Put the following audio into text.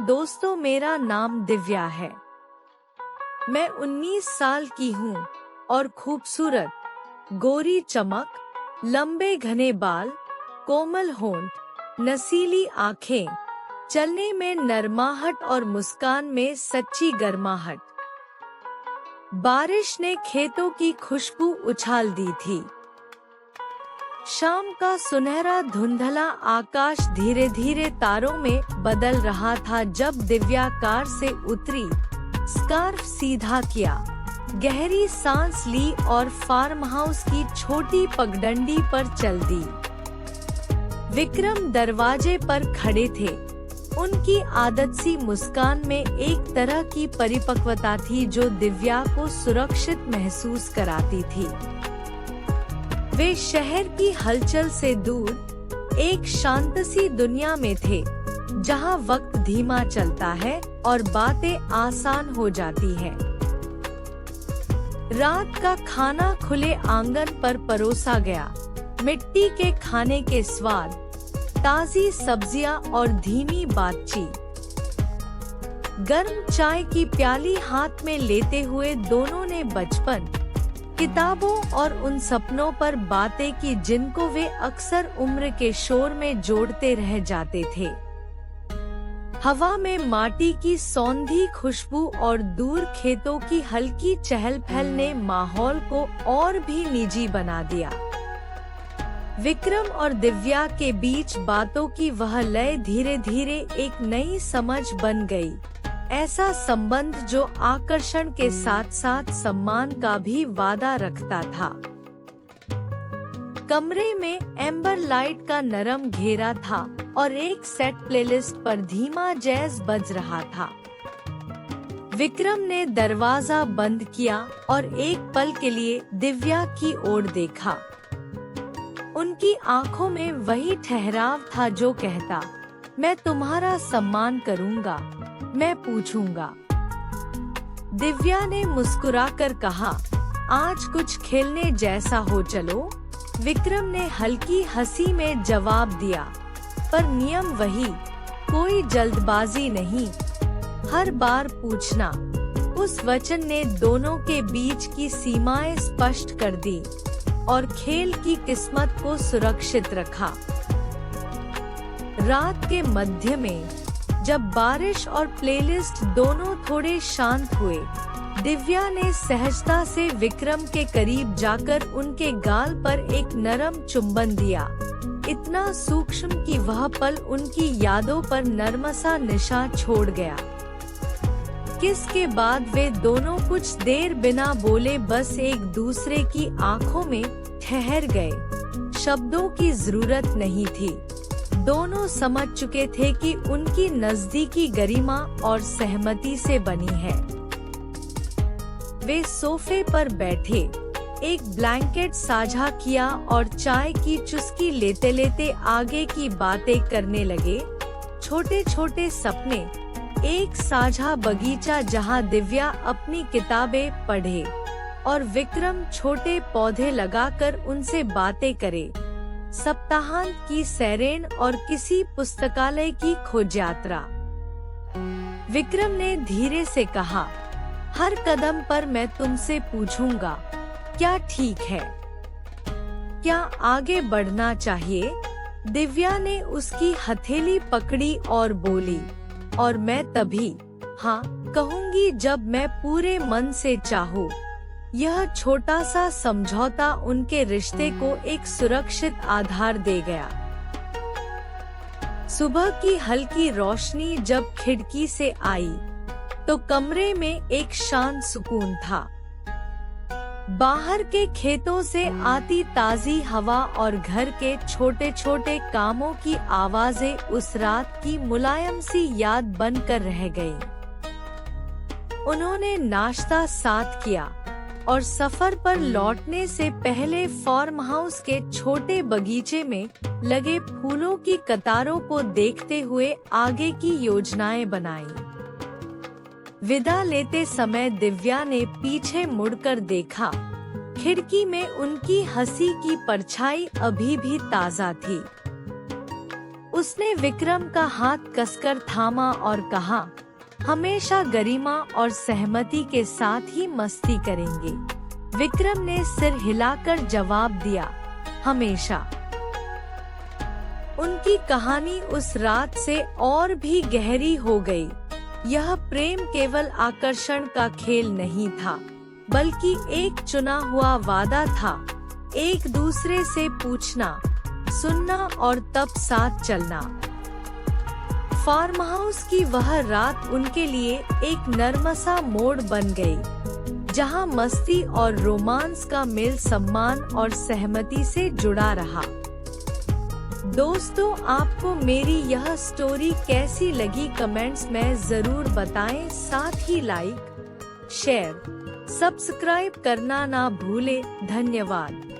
दोस्तों, मेरा नाम दिव्या है। मैं 19 साल की हूँ और खूबसूरत, गोरी चमक, लंबे घने बाल, कोमल होंठ, नसीली आँखें, चलने में नरमाहट और मुस्कान में सच्ची गर्माहट। बारिश ने खेतों की खुशबू उछाल दी थी। शाम का सुनहरा धुंधला आकाश धीरे धीरे तारों में बदल रहा था जब दिव्या कार से उतरी, स्कार्फ सीधा किया, गहरी सांस ली और फार्म हाउस की छोटी पगडंडी पर चल दी। विक्रम दरवाजे पर खड़े थे। उनकी आदत सी मुस्कान में एक तरह की परिपक्वता थी जो दिव्या को सुरक्षित महसूस कराती थी। वे शहर की हलचल से दूर एक शांत सी दुनिया में थे, जहां वक्त धीमा चलता है और बातें आसान हो जाती है। रात का खाना खुले आंगन पर परोसा गया। मिट्टी के खाने के स्वाद, ताजी सब्जियां और धीमी बातचीत। गर्म चाय की प्याली हाथ में लेते हुए दोनों ने बचपन, किताबों और उन सपनों पर बातें की जिनको वे अक्सर उम्र के शोर में जोड़ते रह जाते थे। हवा में माटी की सौंधी खुशबू और दूर खेतों की हल्की चहल-पहल ने माहौल को और भी निजी बना दिया। विक्रम और दिव्या के बीच बातों की वह लय धीरे धीरे एक नई समझ बन गई। ऐसा संबंध जो आकर्षण के साथ साथ सम्मान का भी वादा रखता था। कमरे में एम्बर लाइट का नरम घेरा था और एक सेट प्लेलिस्ट पर धीमा जैज बज रहा था। विक्रम ने दरवाजा बंद किया और एक पल के लिए दिव्या की ओर देखा। उनकी आंखों में वही ठहराव था जो कहता, मैं तुम्हारा सम्मान करूंगा, मैं पूछूंगा। दिव्या ने मुस्कुराकर कहा, आज कुछ खेलने जैसा हो चलो। विक्रम ने हल्की हंसी में जवाब दिया, पर नियम वही, कोई जल्दबाजी नहीं, हर बार पूछना। उस वचन ने दोनों के बीच की सीमाएं स्पष्ट कर दी और खेल की किस्मत को सुरक्षित रखा। रात के मध्य में जब बारिश और प्लेलिस्ट दोनों थोड़े शांत हुए, दिव्या ने सहजता से विक्रम के करीब जाकर उनके गाल पर एक नरम चुंबन दिया, इतना सूक्ष्म कि वह पल उनकी यादों पर नरमसा निशान छोड़ गया। किस के बाद वे दोनों कुछ देर बिना बोले बस एक दूसरे की आंखों में ठहर गए। शब्दों की जरूरत नहीं थी। दोनों समझ चुके थे कि उनकी नजदीकी गरिमा और सहमति से बनी है। वे सोफे पर बैठे, एक ब्लैंकेट साझा किया और चाय की चुस्की लेते लेते आगे की बातें करने लगे। छोटे छोटे सपने, एक साझा बगीचा जहां दिव्या अपनी किताबें पढ़े और विक्रम छोटे पौधे लगाकर उनसे बातें करे। सप्ताहांत की सैरेन और किसी पुस्तकालय की खोज यात्रा। विक्रम ने धीरे से कहा, हर कदम पर मैं तुमसे पूछूंगा, क्या ठीक है? क्या आगे बढ़ना चाहिए? दिव्या ने उसकी हथेली पकड़ी और बोली, और मैं तभी हाँ कहूंगी जब मैं पूरे मन से चाहूँ। यह छोटा सा समझौता उनके रिश्ते को एक सुरक्षित आधार दे गया। सुबह की हल्की रोशनी जब खिड़की से आई, तो कमरे में एक शांत सुकून था। बाहर के खेतों से आती ताजी हवा और घर के छोटे छोटे कामों की आवाजें उस रात की मुलायम सी याद बनकर रह गई। उन्होंने नाश्ता साथ किया और सफर पर लौटने से पहले फार्म हाउस के छोटे बगीचे में लगे फूलों की कतारों को देखते हुए आगे की योजनाएं बनाई। विदा लेते समय दिव्या ने पीछे मुड़कर देखा। खिड़की में उनकी हंसी की परछाई अभी भी ताजा थी। उसने विक्रम का हाथ कसकर थामा और कहा, हमेशा गरिमा और सहमति के साथ ही मस्ती करेंगे। विक्रम ने सिर हिलाकर जवाब दिया, हमेशा। उनकी कहानी उस रात से और भी गहरी हो गई। यह प्रेम केवल आकर्षण का खेल नहीं था, बल्कि एक चुना हुआ वादा था, एक दूसरे से पूछना, सुनना और तब साथ चलना। फार्म हाउस की वह रात उनके लिए एक नरमसा मोड़ बन गई, जहां मस्ती और रोमांस का मेल सम्मान और सहमति से जुड़ा रहा। दोस्तों, आपको मेरी यह स्टोरी कैसी लगी कमेंट्स में जरूर बताएं। साथ ही लाइक, शेयर, सब्सक्राइब करना ना भूलें। धन्यवाद।